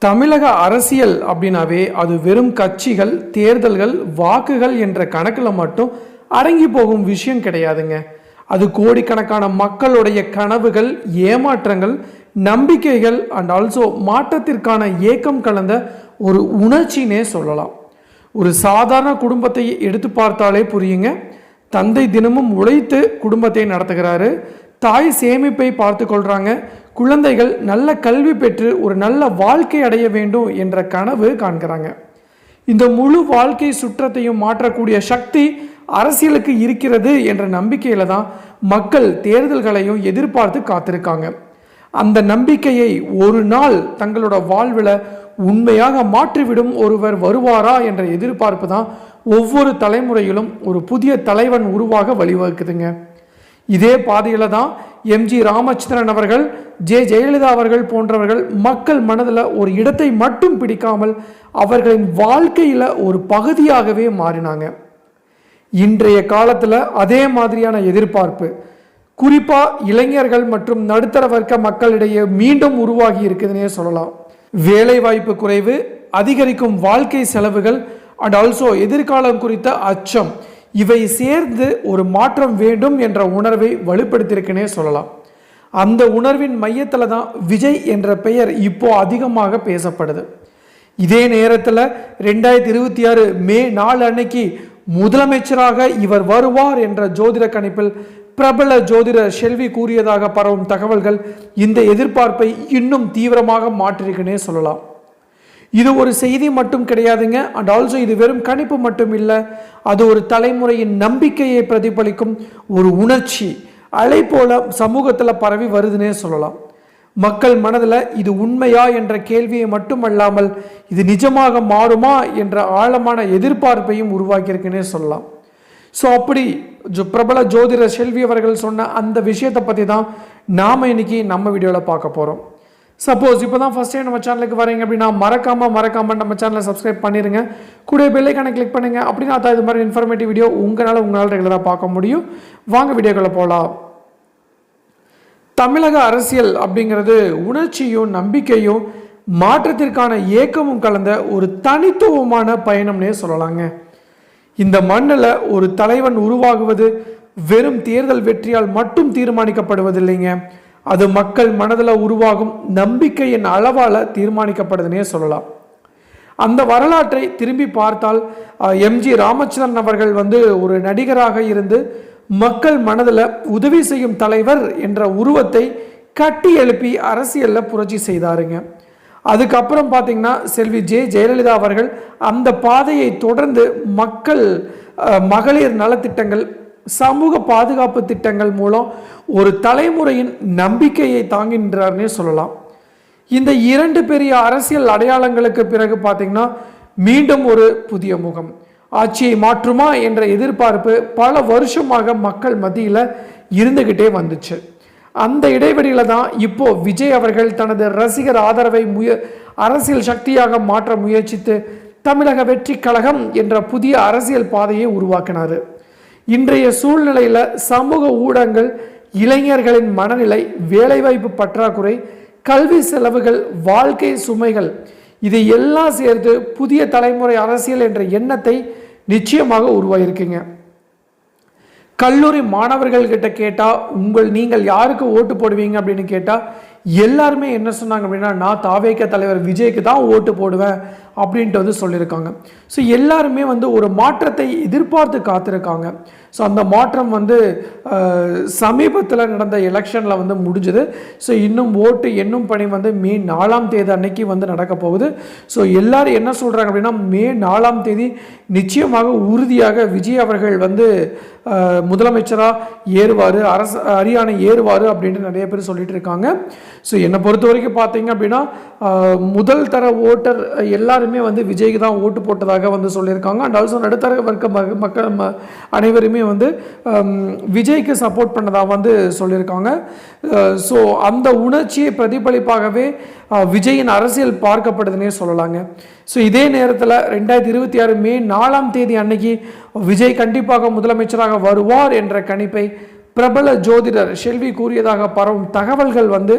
தமிழக அரசியல் அப்படின்னாவே அது வெறும் கட்சிகள், தேர்தல்கள், வாக்குகள் என்ற கணக்கில் மட்டும் அடங்கி போகும் விஷயம் கிடையாதுங்க. அது கோடிக்கணக்கான மக்களுடைய கனவுகள், ஏமாற்றங்கள், நம்பிக்கைகள் அண்ட் ஆல்சோ மாற்றத்திற்கான ஏக்கம் கலந்த ஒரு உணர்ச்சினே சொல்லலாம். ஒரு சாதாரண குடும்பத்தை எடுத்து பார்த்தாலே புரியுங்க. தந்தை தினமும் உழைத்து குடும்பத்தை நடத்துகிறாரு. தாய் சேமிப்பை பார்த்து கொள்கிறாங்க. குழந்தைகள் நல்ல கல்வி பெற்று ஒரு நல்ல வாழ்க்கை அடைய வேண்டும் என்ற கனவு காண்கிறாங்க. இந்த முழு வாழ்க்கை சுற்றத்தையும் மாற்றக்கூடிய சக்தி அரசியலுக்கு இருக்கிறது என்ற நம்பிக்கையில தான் மக்கள் தேர்தல்களையும் எதிர்பார்த்து காத்திருக்காங்க. அந்த நம்பிக்கையை ஒரு நாள் தங்களோட வாழ்வில் உண்மையாக மாற்றிவிடும் ஒருவர் வருவாரா என்ற எதிர்பார்ப்பு தான் ஒவ்வொரு தலைமுறையிலும் ஒரு புதிய தலைவன் உருவாக வழிவகுக்குதுங்க. இதே பாதையில தான் எம்ஜி ராமச்சந்திரன் அவர்கள், ஜெயலலிதா அவர்கள் போன்றவர்கள் மக்கள் மனதில் ஒரு இடத்தை மட்டும் பிடிக்காமல் அவர்களின் வாழ்க்கையில் ஒரு பகுதியாகவே மாறினாங்க. இன்றைய காலத்தில் அதே மாதிரியான எதிர்பார்ப்பு குறிப்பாக இளைஞர்கள் மற்றும் நடுத்தர வர்க்க மக்களிடையே மீண்டும் உருவாகி இருக்குதுன்னே சொல்லலாம். வேலைவாய்ப்பு குறைவு, அதிகரிக்கும் வாழ்க்கை செலவுகள் அண்ட் ஆல்சோ எதிர்காலம் குறித்த அச்சம், இவை சேர்ந்து ஒரு மாற்றம் வேண்டும் என்ற உணர்வை வலுப்படுத்தியிருக்குன்னே சொல்லலாம். அந்த உணர்வின் மையத்தில் தான் விஜய் என்ற பெயர் இப்போ அதிகமாக பேசப்படுது. இதே நேரத்தில் 2026 மே 4 அன்னைக்கு முதலமைச்சராக இவர் வருவார் என்ற ஜோதிட கணிப்பில் பிரபல ஜோதிடர் ஷெல்வி கூறியதாக பரவும் தகவல்கள் இந்த எதிர்பார்ப்பை இன்னும் தீவிரமாக மாற்றிருக்குன்னே சொல்லலாம். இது ஒரு செய்தி மட்டும் கிடையாதுங்க. அண்ட் ஆல்சோ இது வெறும் கணிப்பு மட்டும் இல்லை, அது ஒரு தலைமுறையின் நம்பிக்கையை பிரதிபலிக்கும் ஒரு உணர்ச்சி அலை போல சமூகத்தில் பரவி வருதுன்னே சொல்லலாம். மக்கள் மனதில் இது உண்மையா என்ற கேள்வியை மட்டுமல்லாமல் இது நிஜமாக மாறுமா என்ற ஆழமான எதிர்பார்ப்பையும் உருவாக்கியிருக்குன்னே சொல்லலாம். ஸோ அப்படி பிரபல ஜோதிடர் ஷெல்வி அவர்கள் சொன்ன அந்த விஷயத்தை பற்றி தான் நாம் இன்னைக்கு நம்ம வீடியோவில் பார்க்க போகிறோம். சப்போஸ் இப்போ தான் ஃபஸ்ட் டைம் நம்ம சேனலுக்கு வரீங்க அப்படின்னா மறக்காமல் நம்ம சேனலை சப்ஸ்கிரைப் பண்ணிடுங்க. கூட பெல் ஐகானை கிளிக் பண்ணுங்கள். அப்படின்னா தான் இது மாதிரி இன்ஃபர்மேட்டிவ் வீடியோ உங்களால் ரெகுலராக பார்க்க முடியும். வாங்க வீடியோக்குள்ளே போகலாம். தமிழக அரசியல் அப்படிங்கிறது உணர்ச்சியும் நம்பிக்கையும் மாற்றத்திற்கான ஏக்கமும் கலந்த ஒரு தனித்துவமான பயணம்னே சொல்லலாங்க. இந்த மண்ணில் ஒரு தலைவன் உருவாகுவது வெறும் தேர்தல் வெற்றியால் மட்டும் தீர்மானிக்கப்படுவதில்லைங்க. அது மக்கள் மனதில் உருவாகும் நம்பிக்கையின் அளவால் தீர்மானிக்கப்படுதுன்னே சொல்லலாம். அந்த வரலாற்றை திரும்பி பார்த்தால் எம்ஜி ராமச்சந்திரன் அவர்கள் ஒரு நடிகராக இருந்து மக்கள் மனதில் உதவி செய்யும் தலைவர் என்ற உருவத்தை கட்டி எழுப்பி அரசியலில் புரட்சி செய்தாருங்க. அதுக்கப்புறம் பார்த்தீங்கன்னா செல்வி ஜெயலலிதா அவர்கள் அந்த பாதையை தொடர்ந்து மக்கள் மகளிர் நலத்திட்டங்கள், சமூக பாதுகாப்பு திட்டங்கள் மூலம் ஒரு தலைமுறையின் நம்பிக்கையை தாங்கின்றார்னே சொல்லலாம். இந்த இரண்டு பெரிய அரசியல் அடையாளங்களுக்கு பிறகு பார்த்தீங்கன்னா மீண்டும் ஒரு புதிய முகம் ஆட்சியை மாற்றுமா என்ற எதிர்பார்ப்பு பல வருஷமாக மக்கள் மத்தியில் இருந்துகிட்டே வந்துச்சு. அந்த இடைவெளியில தான் இப்போ விஜய் அவர்கள் தனது ரசிகர் ஆதரவை அரசியல் சக்தியாக மாற்ற முயற்சித்து தமிழக வெற்றி கழகம் என்ற புதிய அரசியல் பாதையை உருவாக்கினார். இன்றைய சூழ்நிலையில் சமூக ஊடகங்கள், இளைஞர்களின் மனநிலை, வேலைவாய்ப்பு பற்றாக்குறை, கல்வி செலவுகள், வாழ்க்கை சுமைகள், இதை எல்லாம் சேர்த்து புதிய தலைமுறை அரசியல் என்ற எண்ணத்தை நிச்சயமாக உருவாகியிருக்குங்க. கல்லூரி மாணவர்கள் கிட்ட கேட்டால் நீங்கள் யாருக்கு ஓட்டு போடுவீங்க அப்படின்னு கேட்டால் எல்லாருமே என்ன சொன்னாங்க அப்படின்னா, நான் தாவேக தலைவர் விஜய்க்கு தான் ஓட்டு போடுவேன் அப்படின்ட்டு சொல்லியிருக்காங்க. ஸோ எல்லாருமே ஒரு மாற்றத்தை எதிர்பார்த்து காத்திருக்காங்க. ஸோ அந்த மாற்றம் சமீபத்தில் நடந்த எலெக்ஷனில் முடிஞ்சுது. ஸோ இன்னும் ஓட்டு எண்ணும் பணி மே 4 அன்னைக்கு நடக்க போகுது. ஸோ எல்லாரும் என்ன சொல்கிறாங்க அப்படின்னா, மே 4 நிச்சயமாக உறுதியாக விஜய் அவர்கள் முதலமைச்சராக ஏறுவார், அரியானை ஏறுவார் அப்படின்ட்டு நிறைய பேர் சொல்லிட்டு இருக்காங்க. ஸோ என்னை பொறுத்த வரைக்கும் பார்த்தீங்க அப்படின்னா முதல் தர ஓட்டர் எல்லாருமே விஜய்க்கு தான் ஓட்டு போட்டதாக சொல்லியிருக்காங்க. அண்ட் ஆல்சோ நடுத்தர வர்க்க மக்கள் அனைவருமே விஜய்க்கு சப்போர்ட் பண்ணதாக சொல்லியிருக்காங்க. ஸோ அந்த உணர்ச்சியை பிரதிபலிப்பாகவே விஜயின் அரசியல் பார்க்கப்படுதுன்னே சொல்லலாங்க. ஸோ இதே நேரத்தில் 2026 மே 4 அன்னைக்கு விஜய் கண்டிப்பாக முதலமைச்சராக வருவார் என்ற கணிப்பை பிரபல ஜோதிடர் ஷெல்வி கூறியதாக பரவும் தகவல்கள் வந்து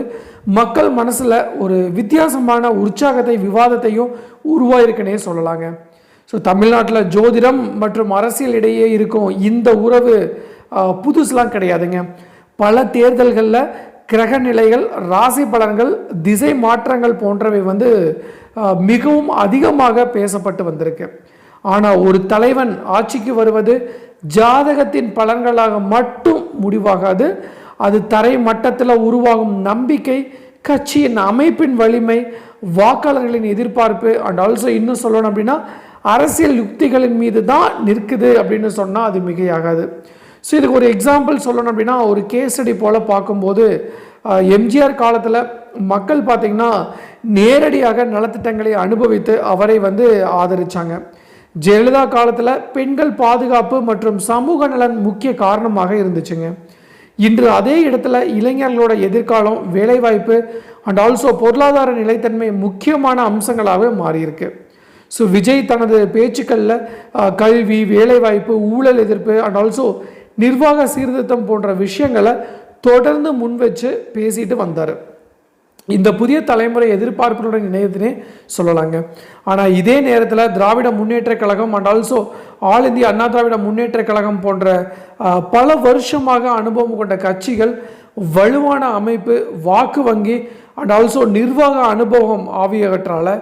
மக்கள் மனசில் ஒரு வித்தியாசமான உற்சாகத்தை விவாதத்தையும் உருவாயிருக்குன்னே சொல்லலாங்க. ஸோ தமிழ்நாட்டில் ஜோதிடம் மற்றும் அரசியல் இடையே இருக்கும் இந்த உறவு புதுசுலாம் கிடையாதுங்க. பல தேர்தல்களில் கிரக நிலைகள், ராசி பலன்கள், திசை மாற்றங்கள் போன்றவை வந்து மிகவும் அதிகமாக பேசப்பட்டு வந்திருக்கு. ஆனால் ஒரு தலைவன் ஆட்சிக்கு வருவது ஜாதகத்தின் பலன்களாக மட்டும் முடிவாகாது. அது தரை மட்டத்தில் உருவாகும் நம்பிக்கை, கட்சியின் அமைப்பின் வலிமை, வாக்காளர்களின் எதிர்பார்ப்பு அண்ட் ஆல்சோ இன்னும் சொல்லணும் அப்படின்னா அரசியல் யுக்திகளின் மீது தான் நிற்குது அப்படின்னு சொன்னால் அது மிகையாகாது. ஸோ இதுக்கு ஒரு எக்ஸாம்பிள் சொல்லணும் அப்படின்னா ஒரு கேஸ் ஸ்டடி போல் பார்க்கும்போது எம்ஜிஆர் காலத்தில் மக்கள் பார்த்திங்கன்னா நேரடியாக நலத்திட்டங்களை அனுபவித்து அவரை வந்து ஆதரித்தாங்க. ஜெயலலிதா காலத்தில் பெண்கள் பாதுகாப்பு மற்றும் சமூக நலன் முக்கிய காரணமாக இருந்துச்சுங்க. இன்று அதே இடத்துல இளைஞர்களோட எதிர்காலம், வேலைவாய்ப்பு அண்ட் ஆல்சோ பொருளாதார நிலைத்தன்மை முக்கியமான அம்சங்களாகவே மாறியிருக்கு. ஸோ விஜய் தனது பேச்சுக்களில் கல்வி, வேலைவாய்ப்பு, ஊழல் எதிர்ப்பு அண்ட் ஆல்சோ நிர்வாக சீர்திருத்தம் போன்ற விஷயங்களை தொடர்ந்து முன்வச்சு பேசிட்டு வந்தார். இந்த புதிய தலைமுறை எதிர்பார்ப்புடன் இணையத்தினே சொல்லலாங்க. ஆனால் இதே நேரத்தில் Dravida Munnetra Kazhagam and also all India Anna Dravida Munnetra Kazhagam போன்ற பல வருஷமாக அனுபவம் கொண்ட கட்சிகள் வலுவான அமைப்பு, வாக்கு வங்கி அண்ட் ஆல்சோ நிர்வாக அனுபவம் ஆகியவற்றால்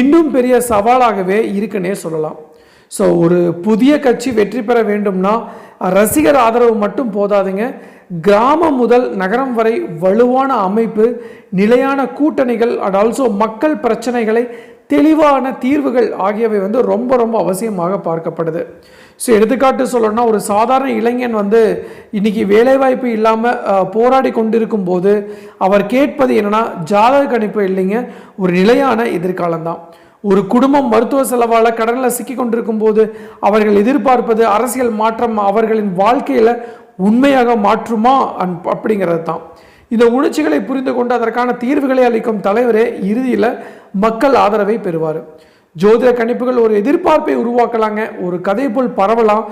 இன்னும் பெரிய சவாலாகவே இருக்குன்னே சொல்லலாம். ஸோ ஒரு புதிய கட்சி வெற்றி பெற வேண்டும்னா ரசிகர் ஆதரவு மட்டும் போதாதுங்க. கிராமம் முதல் நகரம் வரை வலுவான அமைப்பு, நிலையான கூட்டணிகள் அண்ட் ஆல்சோ மக்கள் பிரச்சனைகளை தெளிவான தீர்வுகள் ஆகியவை வந்து ரொம்ப ரொம்ப அவசியமாக பார்க்கப்படுது. ஸோ எடுத்துக்காட்டு சொல்லணும்னா ஒரு சாதாரண இளைஞன் வந்து இன்னைக்கு வேலைவாய்ப்பு இல்லாமல் போராடி கொண்டிருக்கும் போது அவர் கேட்பது என்னன்னா ஜாதக கணிப்பு இல்லைங்க, ஒரு நிலையான எதிர்காலம் தான். ஒரு குடும்பம் மருத்துவ செலவால் கடனில் சிக்கி கொண்டிருக்கும் போது அவர்கள் எதிர்பார்ப்பது அரசியல் மாற்றம் அவர்களின் வாழ்க்கையில் உண்மையாக மாற்றுமா அப்படிங்கிறது தான். இந்த உணர்ச்சிகளை புரிந்து கொண்டு அதற்கான தீர்வுகளை அளிக்கும் தலைவரே இறுதியில் மக்கள் ஆதரவை பெறுவார். ஜோதிட கணிப்புகள் ஒரு எதிர்பார்ப்பை உருவாக்கலாங்க, ஒரு கதை போல் பரவலாம்,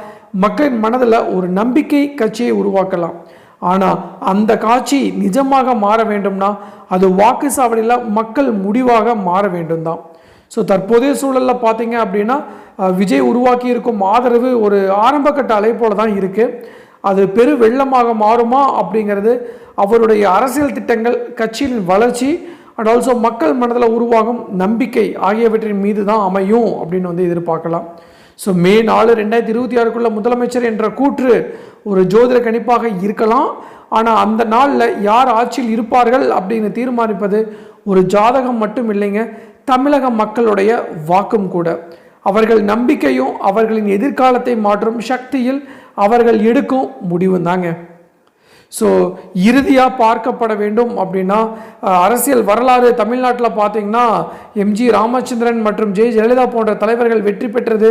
மக்களின் மனதில் ஒரு நம்பிக்கை கட்சியை உருவாக்கலாம். ஆனால் அந்த காட்சி நிஜமாக மாற வேண்டும்னா அது வாக்குச்சாவடியில் மக்கள் முடிவாக மாற வேண்டும் தான். ஸோ தற்போதைய சூழலில் பார்த்தீங்க அப்படின்னா விஜய் உருவாக்கி இருக்கும் ஆதரவு ஒரு ஆரம்ப கட்ட அலை போல தான் இருக்குது. அது பெரு வெள்ளமாக மாறுமா அப்படிங்கிறது அவருடைய அரசியல் திட்டங்கள், கட்சியின் வளர்ச்சி அண்ட் ஆல்சோ மக்கள் மனதில் உருவாகும் நம்பிக்கை ஆகியவற்றின் மீது தான் அமையும் அப்படின்னு வந்து எதிர்பார்க்கலாம். ஸோ மே 4, 2026 முதலமைச்சர் என்ற கூற்று ஒரு ஜோதிட கணிப்பாக இருக்கலாம். ஆனால் அந்த நாளில் யார் ஆட்சியில் இருப்பார்கள் அப்படின்னு தீர்மானிப்பது ஒரு ஜாதகம் மட்டும் இல்லைங்க, தமிழக மக்களுடைய வாக்கும் கூட. அவர்கள் நம்பிக்கையும் அவர்களின் எதிர்காலத்தை மாற்றும் சக்தியில் அவர்கள் எடுக்கும் முடிவும் தாங்க. ஸோ இறுதியாக பார்க்கப்பட வேண்டும் அப்படின்னா அரசியல் வரலாறு தமிழ்நாட்டில் பார்த்தீங்கன்னா எம்ஜி ராமச்சந்திரன் மற்றும் ஜெயலலிதா போன்ற தலைவர்கள் வெற்றி பெற்றது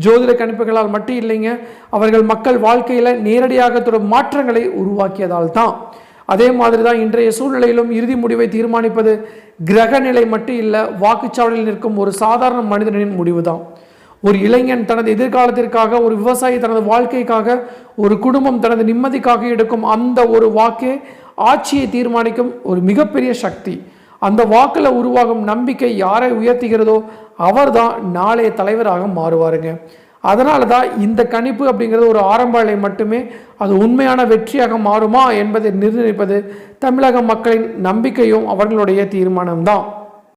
ஜோதிட கணிப்புகளால் மட்டும் இல்லைங்க, அவர்கள் மக்கள் வாழ்க்கையில் நேரடியாக தொடரும் மாற்றங்களை உருவாக்கியதால் தான். அதே மாதிரி தான் இன்றைய சூழ்நிலையிலும் இறுதி முடிவை தீர்மானிப்பது கிரக நிலை மட்டும் இல்லை, வாக்குச்சாவடியில் நிற்கும் ஒரு சாதாரண மனிதனின் முடிவு தான். ஒரு இளைஞன் தனது எதிர்காலத்திற்காக, ஒரு விவசாயி தனது வாழ்க்கைக்காக, ஒரு குடும்பம் தனது நிம்மதிக்காக எடுக்கும் அந்த ஒரு வாக்கே ஆட்சியை தீர்மானிக்கும் ஒரு மிகப்பெரிய சக்தி. அந்த வாக்கில் உருவாகும் நம்பிக்கை யாரை உயர்த்துகிறதோ அவர்தான் நாளைய தலைவராக மாறுவாருங்க. அதனால தான் இந்த கணிப்பு அப்படிங்கிறது ஒரு ஆரம்ப அலை மட்டுமே, அது உண்மையான வெற்றியாக மாறுமா என்பதை நிர்ணயிப்பது தமிழக மக்களின் நம்பிக்கையும் அவர்களுடைய தீர்மானம்தான்.